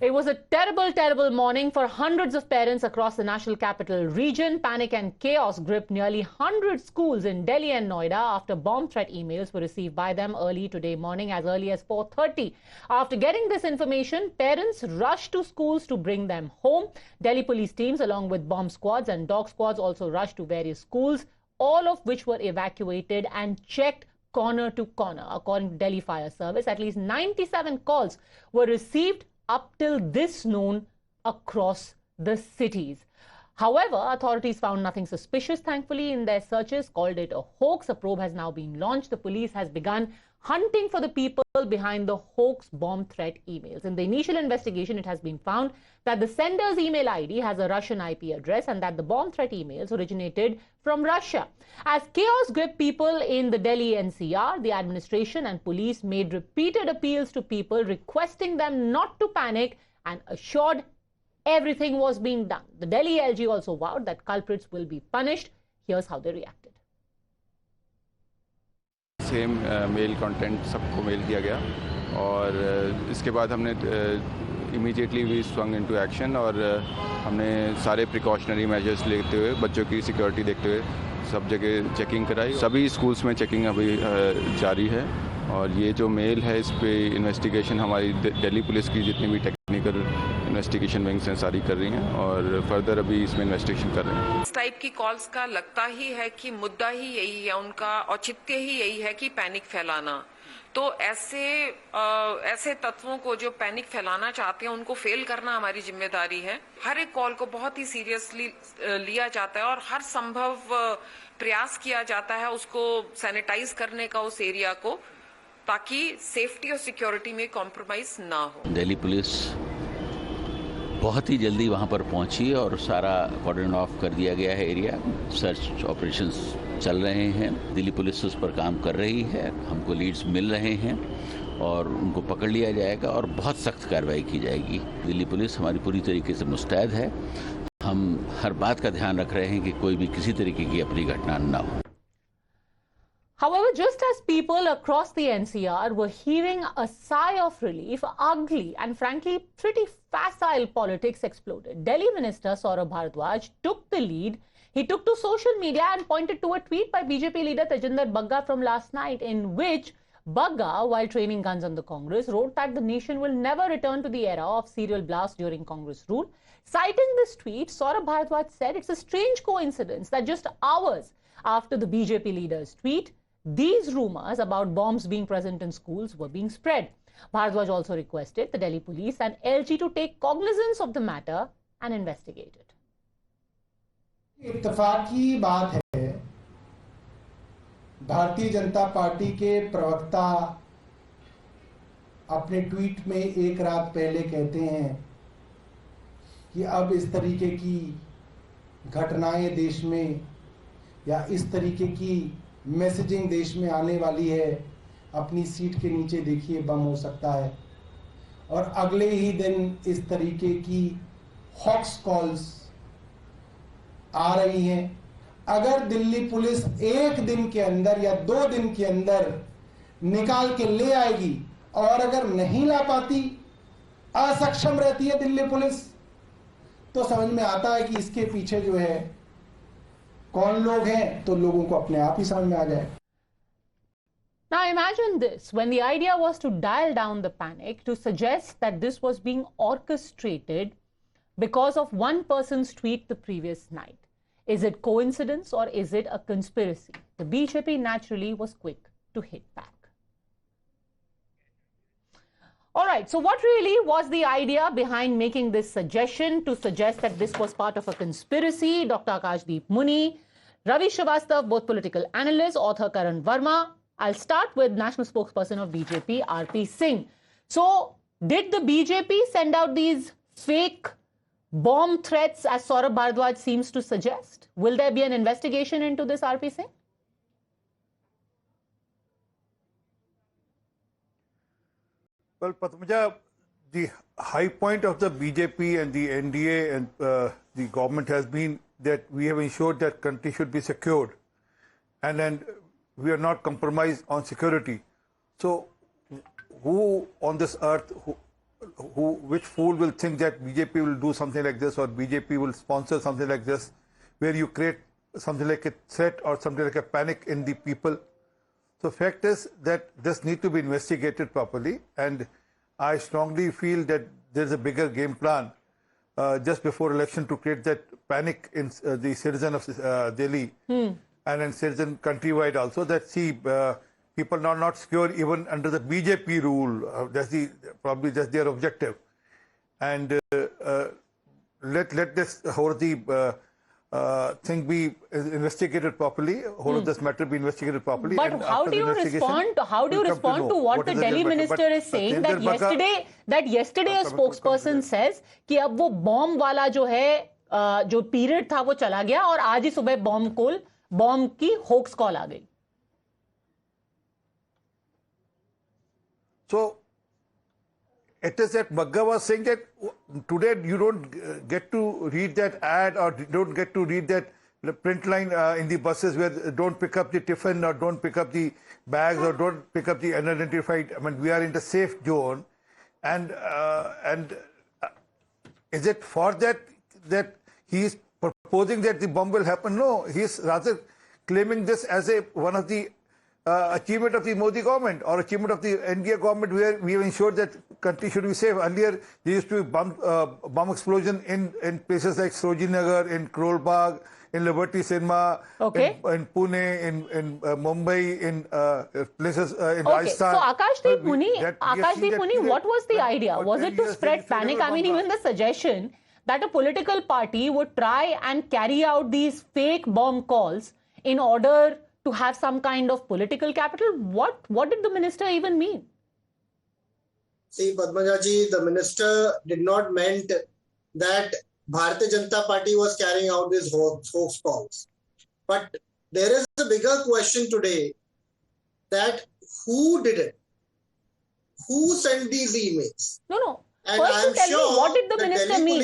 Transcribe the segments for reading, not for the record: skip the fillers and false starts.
It was a terrible, terrible morning for hundreds of parents across the national capital region. Panic and chaos gripped nearly 100 schools in Delhi and Noida after bomb threat emails were received by them early today morning, as early as 4:30. After getting this information, parents rushed to schools to bring them home. Delhi police teams, along with bomb squads and dog squads, also rushed to various schools, all of which were evacuated and checked corner to corner. According to Delhi Fire Service, at least 97 calls were received up till this noon across the cities. However, authorities found nothing suspicious, thankfully, in their searches, called it a hoax. A probe has now been launched. The police has begun hunting for the people behind the hoax bomb threat emails. In the initial investigation, it has been found that the sender's email ID has a Russian IP address and that the bomb threat emails originated from Russia. As chaos gripped people in the Delhi NCR, the administration and police made repeated appeals to people, requesting them not to panic and assured everything was being done. The Delhi LG also vowed that culprits will be punished. Here's how they reacted. Same mail content सबको mail किया गया और इसके बाद हमने immediately we swung into action और हमने सारे प्रिकॉशनरी मेजर्स लेते हुए बच्चों की सिक्योरिटी देखते हुए सब जगह चेकिंग कराई। सभी स्कूल्स में चेकिंग अभी जारी है और ये जो मेल है इस पे इन्वेस्टिगेशन हमारी दिल्ली पुलिस की जितनी भी टेक्निकल इन्वेस्टिगेशन विंग्स हैं सारी कर रही हैं और फर्दर अभी इसमें इन्वेस्टिगेशन कर रहे हैं। इस टाइप की कॉल्स का लगता ही है कि मुद्दा ही यही है, उनका औचित्य ही यही है कि पैनिक फैलाना। तो ऐसे तत्वों को जो पैनिक फैलाना चाहते हैं उनको फेल करना हमारी जिम्मेदारी है। हर एक कॉल को बहुत ही सीरियसली लिया जाता है और हर संभव प्रयास किया जाता है उसको सैनिटाइज करने का उस एरिया को, ताकि सेफ्टी और सिक्योरिटी में कॉम्प्रोमाइज ना हो। दिल्ली पुलिस बहुत ही जल्दी वहां पर पहुंची और सारा कॉर्डन ऑफ कर दिया गया है एरिया। सर्च ऑपरेशंस चल रहे हैं, दिल्ली पुलिस उस पर काम कर रही है, हमको लीड्स मिल रहे हैं और उनको पकड़ लिया जाएगा और बहुत सख्त कार्रवाई की जाएगी। दिल्ली पुलिस हमारी पूरी तरीके से मुस्तैद है। हम हर बात का ध्यान रख रहे हैं कि कोई भी किसी तरीके की अपनी घटना ना हो। However, just as people across the NCR were heaving a sigh of relief, ugly and frankly pretty facile politics exploded. Delhi Minister Saurabh Bharadwaj took the lead. He took to social media and pointed to a tweet by BJP leader Tejinder Bagga from last night, in which Bagga, while training guns on the Congress, wrote that the nation will never return to the era of serial blasts during Congress rule. Citing this tweet, Saurabh Bharadwaj said it's a strange coincidence that just hours after the BJP leader's tweet, these rumors about bombs being present in schools were being spread. Bharadwaj also requested the Delhi police and LG to take cognizance of the matter and investigate it. इत्तफाकी बात है, Bharatiya Janata party के प्रवक्ता अपने tweet में एक रात पहले कहते हैं कि अब इस तरीके की घटनाएं देश में या इस तरीके की मैसेजिंग देश में आने वाली है, अपनी सीट के नीचे देखिए बम हो सकता है। और अगले ही दिन इस तरीके की हॉक्स कॉल्स आ रही हैं। अगर दिल्ली पुलिस एक दिन के अंदर या 2 दिन के अंदर निकाल के ले आएगी और अगर नहीं ला पाती, असक्षम रहती है दिल्ली पुलिस, तो समझ में आता है कि इसके पीछे जो है कौन लोग हैं, तो लोगों को अपने आप ही समझ में आ जाए। Now imagine this, when the idea was to dial down the panic, to suggest that this was being orchestrated because of one person's tweet the previous night. Is it coincidence or is it a conspiracy? The BJP naturally was quick to hit back. Alright, so what really was the idea behind making this suggestion to suggest that this was part of a conspiracy? Dr. Akashdeep Muni, Ravi Srivastava, both political analysts, author Karan Verma. I'll start with national spokesperson of BJP, RP Singh. So, did the BJP send out these fake bomb threats as Saurabh Bharadwaj seems to suggest? Will there be an investigation into this, RP Singh? Well, Padmaja, the high point of the BJP and the NDA and the government has been that we have ensured that country should be secured, and then we are not compromised on security. So, who on this earth, which fool will think that BJP will do something like this or BJP will sponsor something like this, where you create something like a threat or something like a panic in the people. So fact is that this needs to be investigated properly, and I strongly feel that there's a bigger game plan just before election to create that panic in the citizen of Delhi and in citizen countrywide also, that see people are not secure even under the BJP rule. Probably that's their objective. And let this whole the thing be investigated properly. Whole of this matter be investigated properly. But how do you respond? How do you respond to what the Delhi minister is saying that yesterday a spokesperson says कि अब वो bomb वाला जो है जो period था वो चला गया और आज ही सुबह बॉम्ब की होक्स कॉल आ गई. So it is that Bagga was saying that today you don't get to read that ad or don't get to read that print line in the buses where don't pick up the tiffin or don't pick up the bags or don't pick up the unidentified. I mean, we are in the safe zone, and is it for that he is proposing that the bomb will happen? No, he is rather claiming this as one of the achievement of the Modi government or achievement of the NDA government, where we have ensured that country should be safe. Earlier, there used to be bomb explosion in places like Sarojini, in Karol Bagh, in Liberty Cinema, in Pune, in Mumbai, in places in Rajasthan. So Akashdeep Muni, what was the idea? Was it to spread panic? I mean, even the suggestion that a political party would try and carry out these fake bomb calls in order to have some kind of political capital. What did the minister even mean? See, Padmaja ji, the minister did not meant that Bharatiya Janata Party was carrying out these hoax calls. But there is a bigger question today, that who did it? Who sent these emails? No. And First, tell me, what did the minister mean?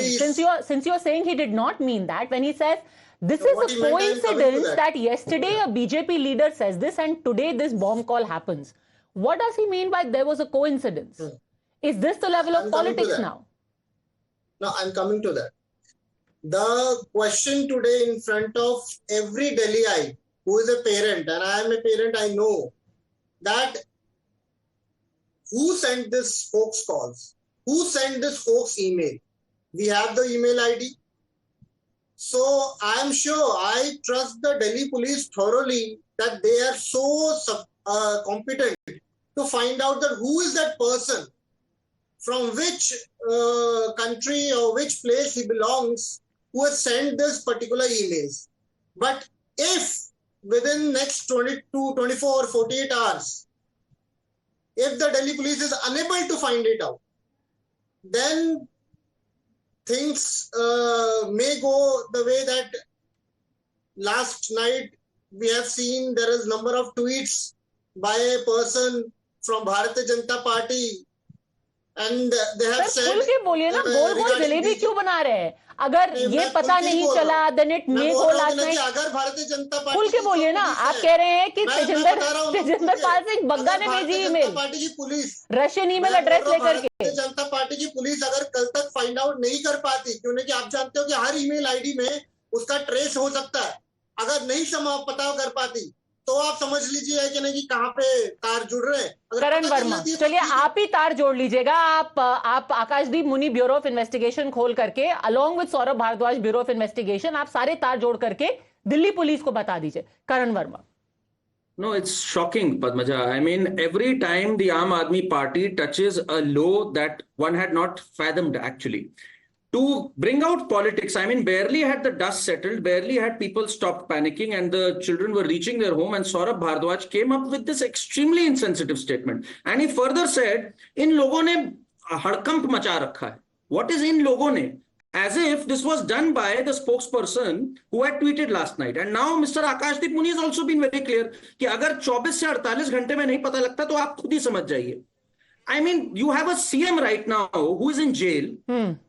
Since you're saying he did not mean that, when he says this is a coincidence that yesterday a BJP leader says this and today this bomb call happens. What does he mean by there was a coincidence? Is this the level of politics now? No, I'm coming to that. The question today in front of every Delhiite who is a parent, and I am a parent, I know that who sent this hoax calls? Who sent this hoax email? We have the email ID. So I am sure, I trust the Delhi police thoroughly that they are so competent to find out that who is that person, from which country or which place he belongs, who has sent this particular emails. But if within next 22, 24 or 48 hours, if the Delhi police is unable to find it out, then things may go the way that last night we have seen there is number of tweets by a person from Bharatiya Janata Party, and they have said, खुल के बोलिए ना, गोल जलेबी क्यों बना रहे हैं? अगर ये पता नहीं चला, then it may go last night. अगर भारतीय जनता पार्टी, खुल के बोलिए ना, आप कह रहे हैं कि तेजिंदर पाल सिंह बग्गा ने भेजी ईमेल, पार्टी की पुलिस रशियन ईमेल एड्रेस लेकर के. भारतीय जनता पार्टी की पुलिस अगर कल तक फाइंड आउट नहीं कर पाती, क्योंकि आप जानते हो कि हर ईमेल आईडी में उसका ट्रेस हो सकता है, अगर नहीं पता कर पाती तो आप समझ लीजिए कि नहीं कि कहां पे तार जुड़ रहे हैं. करण वर्मा, चलिए आप ही तार जोड़ लीजिएगा. आप आकाशदीप मुनि ब्यूरो ऑफ इन्वेस्टिगेशन खोल करके, along with Saurabh Bhardwaj bureau of investigation, आप सारे तार जोड़ करके दिल्ली पुलिस को बता दीजिए. करण Verma. No, it's shocking, Padmaja. I mean, every time the Aam Aadmi Party touches a low that one had not fathomed, actually, to bring out politics, I mean, barely had the dust settled, barely had people stopped panicking and the children were reaching their home, and Saurabh Bhardwaj came up with this extremely insensitive statement. And he further said, in logon ne hadkamp macha rakha hai. What is in logon ne? As if this was done by the spokesperson who had tweeted last night. And now Mr. Akashdeep Muni has also been very clear कि अगर 24 से 48 घंटे में नहीं पता लगता तो आप खुद ही समझ जाइए. I mean, you have a CM right now who is in jail.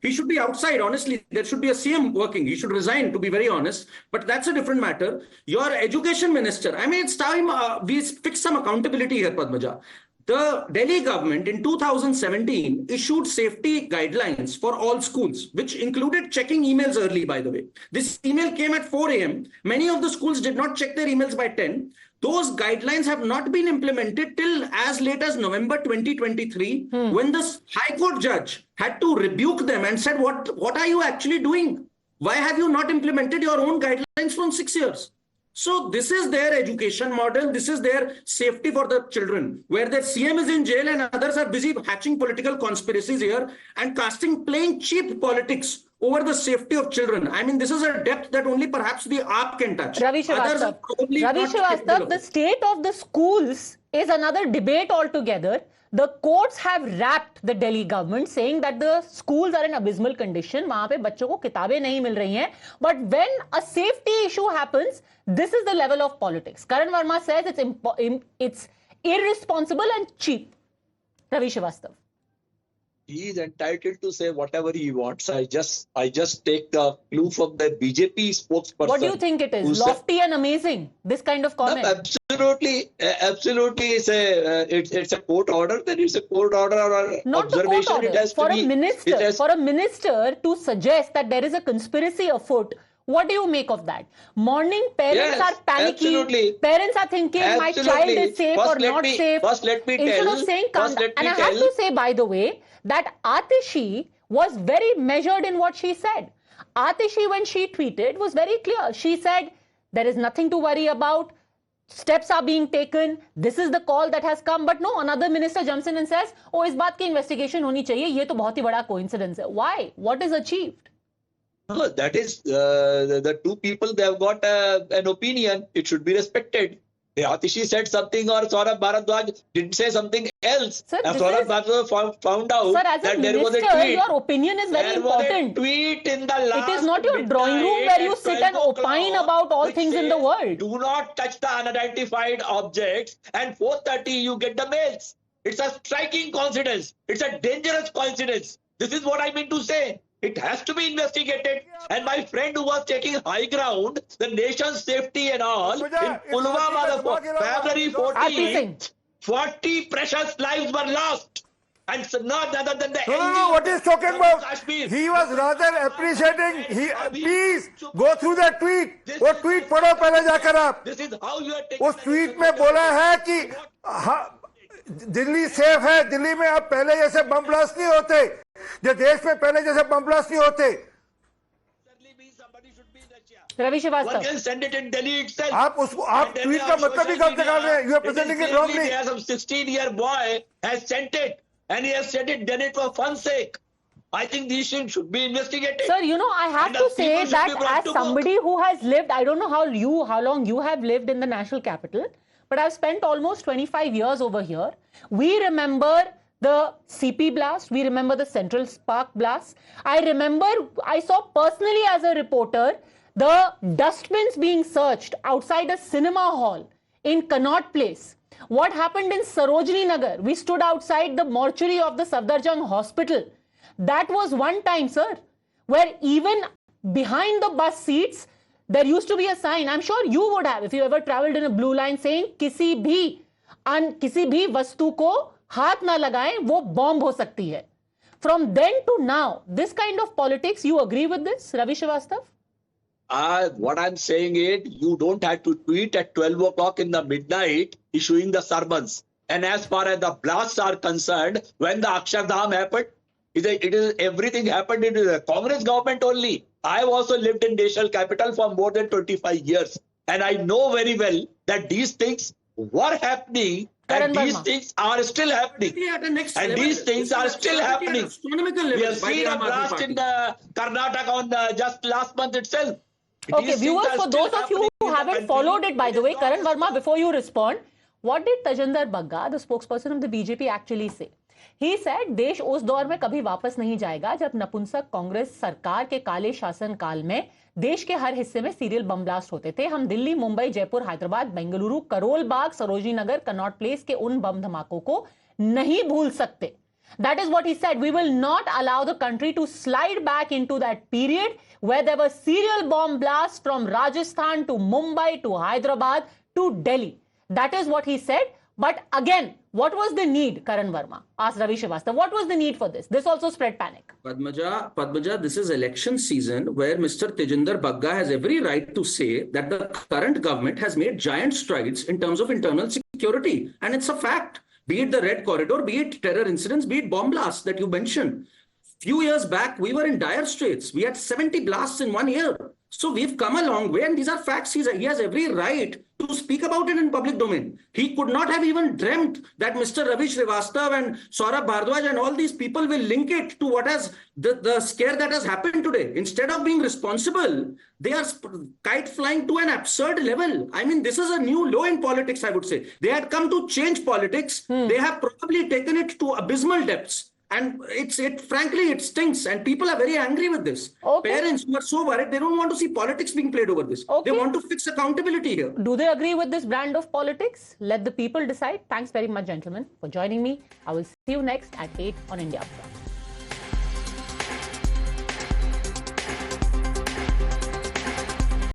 He should be outside. Honestly, there should be a CM working. He should resign, to be very honest. But that's a different matter. Your education minister, I mean, it's time we fix some accountability here, Padmaja. the Delhi government in 2017 issued safety guidelines for all schools, which included checking emails early, by the way. This email came at 4 a.m. Many of the schools did not check their emails by 10. Those guidelines have not been implemented till as late as November 2023, when the High Court judge had to rebuke them and said, what are you actually doing? Why have you not implemented your own guidelines from 6 years? So this is their education model. This is their safety for the children, where their CM is in jail and others are busy hatching political conspiracies here and playing cheap politics over the safety of children. I mean, this is a depth that only perhaps the AAP can touch. Ravi Srivastava, the state of the schools is another debate altogether. The courts have wrapped the Delhi government, saying that the schools are in abysmal condition. वहां पे बच्चों को किताबें नहीं मिल रही हैं. But when a safety issue happens, this is the level of politics. Karan Verma says it's irresponsible and cheap. Ravi Srivastava. He is entitled to say whatever he wants. I just take the clue from the BJP spokesperson. What do you think it is? Lofty and amazing, this kind of comment? No, absolutely. It's a court order. Then it's a court order or not observation. The court order. It has for to a be, minister, for a minister to suggest that there is a conspiracy afoot. What do you make of that? Morning, parents are panicking. Absolutely. Parents are thinking, my child is safe or not safe. First, let me Instead tell. of saying, and I have to say, by the way, that Atishi was very measured in what she said. Atishi, when she tweeted, was very clear. She said, there is nothing to worry about. Steps are being taken. This is the call that has come. But no, another minister jumps in and says, oh, इस बात की investigation होनी चाहिए. ये तो बहुत ही बड़ा coincidence है. Why? What is achieved? No, that is the two people, they have got an opinion. It should be respected. Atishi said something or Saurabh Bharadwaj didn't say something else. Sir, Saurabh Bharadwaj found out that there was a tweet. Your opinion is very important. There was a tweet in the last. It is not your drawing room where you sit and opine about all things in the world. Do not touch the unidentified objects, and 4:30 you get the mails. It's a striking coincidence. It's a dangerous coincidence. This is what I mean to say. It has to be investigated. And my friend who was taking high ground, the nation's safety and all, in Pulwama, February 14, 40 precious lives were lost. And so not other than the No, what he's talking about? Kashmir. He was rather appreciating. Please go through that tweet. वो tweet पढ़ो पहले जाकर आप. This is how you are taking. उस tweet में बोला है कि दिल्ली सेफ है. दिल्ली में अब पहले जैसे बम ब्लास्ट नहीं होते. जो देश में पहले जैसे बम ब्लास्ट नहीं होते. Ravi Srivastava. One can send it in Delhi itself. आप tweet का मतलब ही गलत निकाल रहे हैं. You are presenting it wrongly. Some 16-year boy has sent it, and he has said it, done it for fun's sake. I think these things should be investigated. Sir, you know, I have to say that as somebody who has lived, I don't know how long you have lived in the national capital, but I've spent almost 25 years over here. We remember the CP blast. We remember the Central Park blast. I remember, I saw personally as a reporter, the dustbins being searched outside a cinema hall in Connaught Place. What happened in Sarojini Nagar? We stood outside the mortuary of the Safdarjung Hospital. That was one time, sir, where even behind the bus seats, there used to be a sign. I'm sure you would have, if you ever traveled in a blue line, saying, किसी भी वस्तु को हाथ ना लगाएं, वो bomb हो सकती है. From then to now, this kind of politics, you agree with this, Ravi Srivastava? What I'm saying is, you don't have to tweet at 12 o'clock in the midnight issuing the sermons. And as far as the blasts are concerned, when the Akshardham happened, it is everything happened in the Congress government only. I have also lived in national capital for more than 25 years. And I know very well that these things were happening and these things are still happening. And these things are still happening. We have seen a blast in Karnataka on just last month itself. Okay, viewers, for those of you who haven't followed it, by the way, Karan Verma, before you respond, what did Tajinder Bagga, the spokesperson of the BJP, actually say? He said, देश उस दौर में कभी वापस नहीं जाएगा जब नपुंसक कांग्रेस सरकार के काले शासन काल में देश के हर हिस्से में सीरियल बम ब्लास्ट होते थे. हम दिल्ली, मुंबई, जयपुर, हैदराबाद, बेंगलुरु, करोल बाग, सरोजिनी नगर, कनॉट प्लेस के उन बम धमाकों को नहीं भूल सकते. That is what he said. We will not allow the country to slide back into that period where there were serial bomb blasts from Rajasthan to Mumbai to Hyderabad to Delhi. That is what he said. But again, What was the need, Karan Verma? Asked Ravi Srivastava. What was the need for this? This also spread panic. Padmaja, this is election season where Mr. Tejinder Bagga has every right to say that the current government has made giant strides in terms of internal security. And it's a fact. Be it the Red Corridor, be it terror incidents, be it bomb blasts that you mentioned. Few years back, we were in dire straits. We had 70 blasts in 1 year. So we've come a long way, and these are facts. He has every right to speak about it in public domain. He could not have even dreamt that Mr. Ravi Srivastava and Saurabh Bhardwaj and all these people will link it to what has the scare that has happened today. Instead of being responsible, they are kite flying to an absurd level. I mean, this is a new low in politics, I would say. They had come to change politics. They have probably taken it to abysmal depths. And frankly, it stinks, and people are very angry with this. Okay. Parents who are so worried, they don't want to see politics being played over this. Okay. They want to fix accountability here. Do they agree with this brand of politics? Let the people decide. Thanks very much, gentlemen, for joining me. I will see you next at 8 on India Upfront.